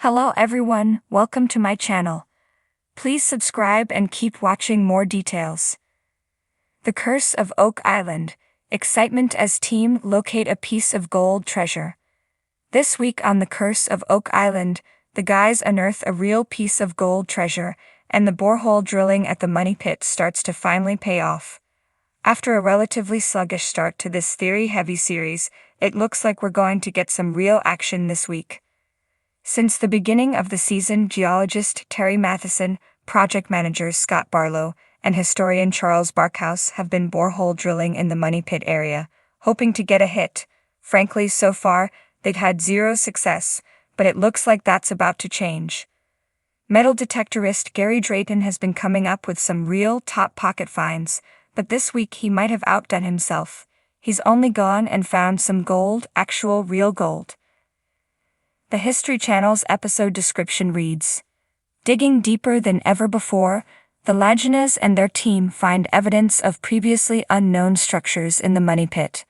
Hello everyone, welcome to my channel. Please subscribe and keep watching more details. The Curse of Oak Island. Excitement as team locate a piece of gold treasure. This week on The Curse of Oak Island, the guys unearth a real piece of gold treasure, and the borehole drilling at the money pit starts to finally pay off. After a relatively sluggish start to this theory-heavy series, it looks like we're going to get some real action this week. Since the beginning of the season, geologist Terry Matheson, project managers Scott Barlow, and historian Charles Barkhouse have been borehole drilling in the money pit area, hoping to get a hit. Frankly, so far, they've had zero success, but it looks like that's about to change. Metal detectorist Gary Drayton has been coming up with some real top-pocket finds, but this week he might have outdone himself. He's only gone and found some gold, actual real gold. The History Channel's episode description reads, "Digging deeper than ever before, the Laginas and their team find evidence of previously unknown structures in the money pit.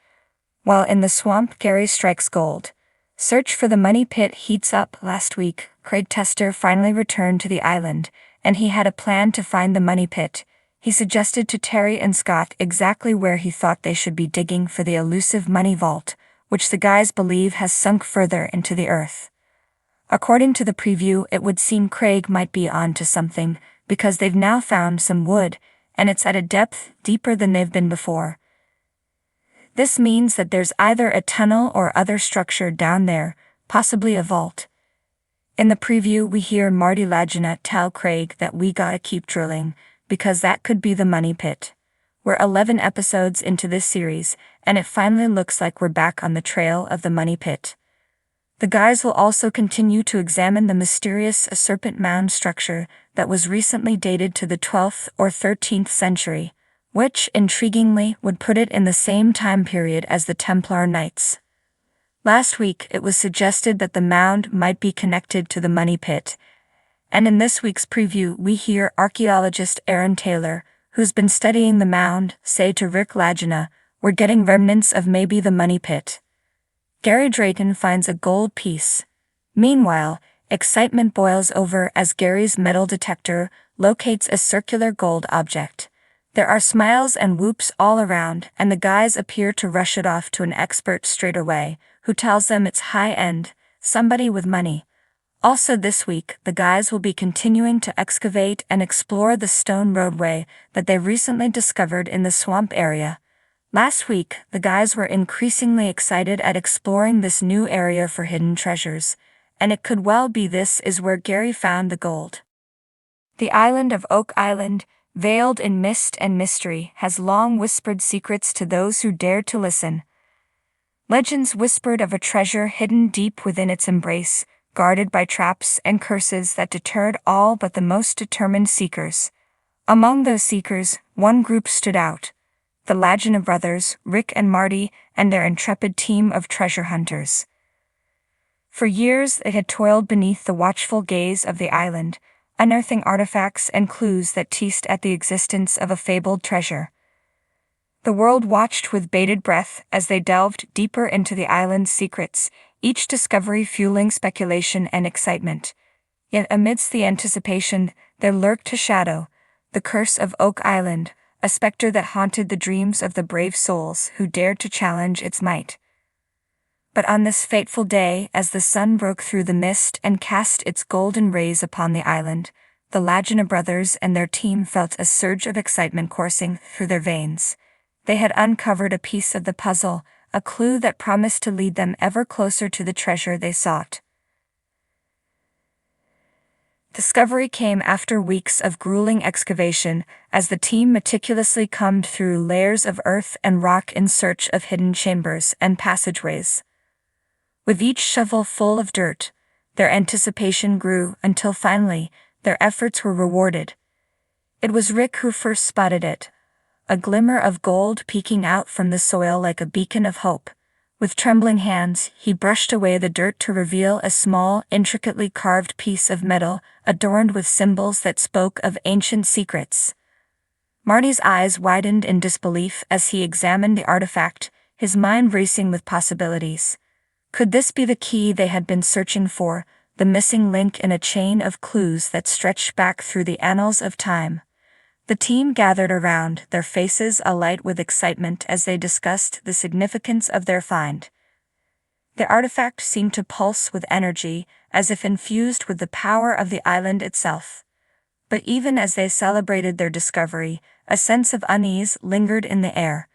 While in the swamp, Gary strikes gold. Search for the money pit heats up. Last week, Craig Tester finally returned to the island, and he had a plan to find the money pit. He suggested to Terry and Scott exactly where he thought they should be digging for the elusive money vault, which the guys believe has sunk further into the earth. According to the preview, it would seem Craig might be on to something, because they've now found some wood, and it's at a depth deeper than they've been before. This means that there's either a tunnel or other structure down there, possibly a vault. In the preview, we hear Marty Lagina tell Craig that we gotta keep drilling, because that could be the money pit. We're 11 episodes into this series, and it finally looks like we're back on the trail of the money pit. The guys will also continue to examine the mysterious serpent mound structure that was recently dated to the 12th or 13th century, which, intriguingly, would put it in the same time period as the Templar Knights. Last week, it was suggested that the mound might be connected to the money pit, and in this week's preview we hear archaeologist Aaron Taylor, who's been studying the mound, say to Rick Lagina, "We're getting remnants of maybe the money pit." Gary Drayton finds a gold piece. Meanwhile, excitement boils over as Gary's metal detector locates a circular gold object. There are smiles and whoops all around, and the guys appear to rush it off to an expert straight away, who tells them it's high-end, somebody with money. Also this week, the guys will be continuing to excavate and explore the stone roadway that they recently discovered in the swamp area. Last week, the guys were increasingly excited at exploring this new area for hidden treasures, and it could well be this is where Gary found the gold. The island of Oak Island, veiled in mist and mystery, has long whispered secrets to those who dared to listen. Legends whispered of a treasure hidden deep within its embrace, guarded by traps and curses that deterred all but the most determined seekers. Among those seekers, one group stood out: the Lagina brothers, Rick and Marty, and their intrepid team of treasure hunters. For years they had toiled beneath the watchful gaze of the island, unearthing artifacts and clues that teased at the existence of a fabled treasure. The world watched with bated breath as they delved deeper into the island's secrets, each discovery fueling speculation and excitement. Yet amidst the anticipation, there lurked a shadow, the Curse of Oak Island, a specter that haunted the dreams of the brave souls who dared to challenge its might. But on this fateful day, as the sun broke through the mist and cast its golden rays upon the island, the Lagina brothers and their team felt a surge of excitement coursing through their veins. They had uncovered a piece of the puzzle, a clue that promised to lead them ever closer to the treasure they sought. Discovery came after weeks of grueling excavation, as the team meticulously combed through layers of earth and rock in search of hidden chambers and passageways. With each shovel full of dirt, their anticipation grew until finally, their efforts were rewarded. It was Rick who first spotted it, a glimmer of gold peeking out from the soil like a beacon of hope. With trembling hands, he brushed away the dirt to reveal a small, intricately carved piece of metal, adorned with symbols that spoke of ancient secrets. Marty's eyes widened in disbelief as he examined the artifact, his mind racing with possibilities. Could this be the key they had been searching for, the missing link in a chain of clues that stretched back through the annals of time. The team gathered around, their faces alight with excitement as they discussed the significance of their find. The artifact seemed to pulse with energy, as if infused with the power of the island itself. But even as they celebrated their discovery, a sense of unease lingered in the air.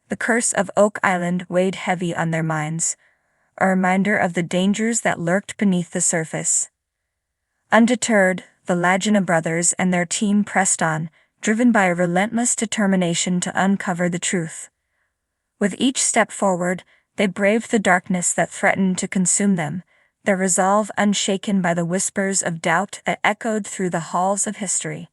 The curse of Oak Island weighed heavy on their minds, a reminder of the dangers that lurked beneath the surface. Undeterred, the Lagina brothers and their team pressed on, driven by a relentless determination to uncover the truth. With each step forward, they braved the darkness that threatened to consume them, their resolve unshaken by the whispers of doubt that echoed through the halls of history.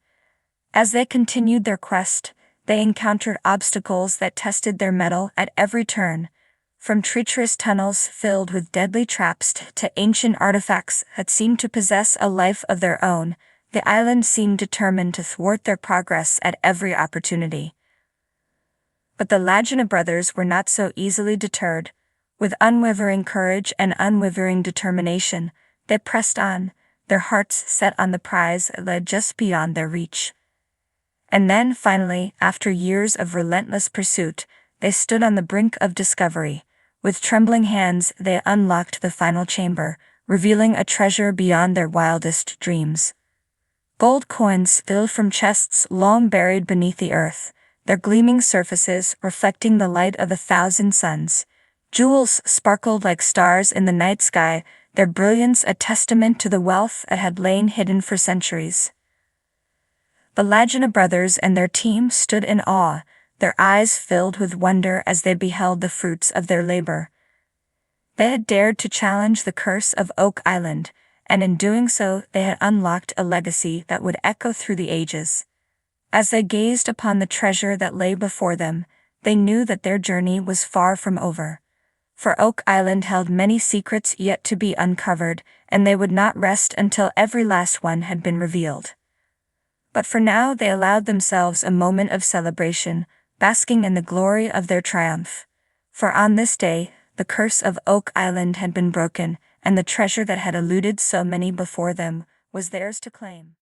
As they continued their quest, they encountered obstacles that tested their mettle at every turn, from treacherous tunnels filled with deadly traps to ancient artifacts that seemed to possess a life of their own. The island seemed determined to thwart their progress at every opportunity. But the Lagina brothers were not so easily deterred. With unwavering courage and unwavering determination, they pressed on, their hearts set on the prize that lay just beyond their reach. And then, finally, after years of relentless pursuit, they stood on the brink of discovery. With trembling hands, they unlocked the final chamber, revealing a treasure beyond their wildest dreams. Gold coins spilled from chests long buried beneath the earth, their gleaming surfaces reflecting the light of 1,000 suns. Jewels sparkled like stars in the night sky, their brilliance a testament to the wealth that had lain hidden for centuries. The Lagina brothers and their team stood in awe, their eyes filled with wonder as they beheld the fruits of their labor. They had dared to challenge the curse of Oak Island, and in doing so they had unlocked a legacy that would echo through the ages. As they gazed upon the treasure that lay before them, they knew that their journey was far from over. For Oak Island held many secrets yet to be uncovered, and they would not rest until every last one had been revealed. But for now they allowed themselves a moment of celebration, basking in the glory of their triumph. For on this day, the curse of Oak Island had been broken, and the treasure that had eluded so many before them was theirs to claim.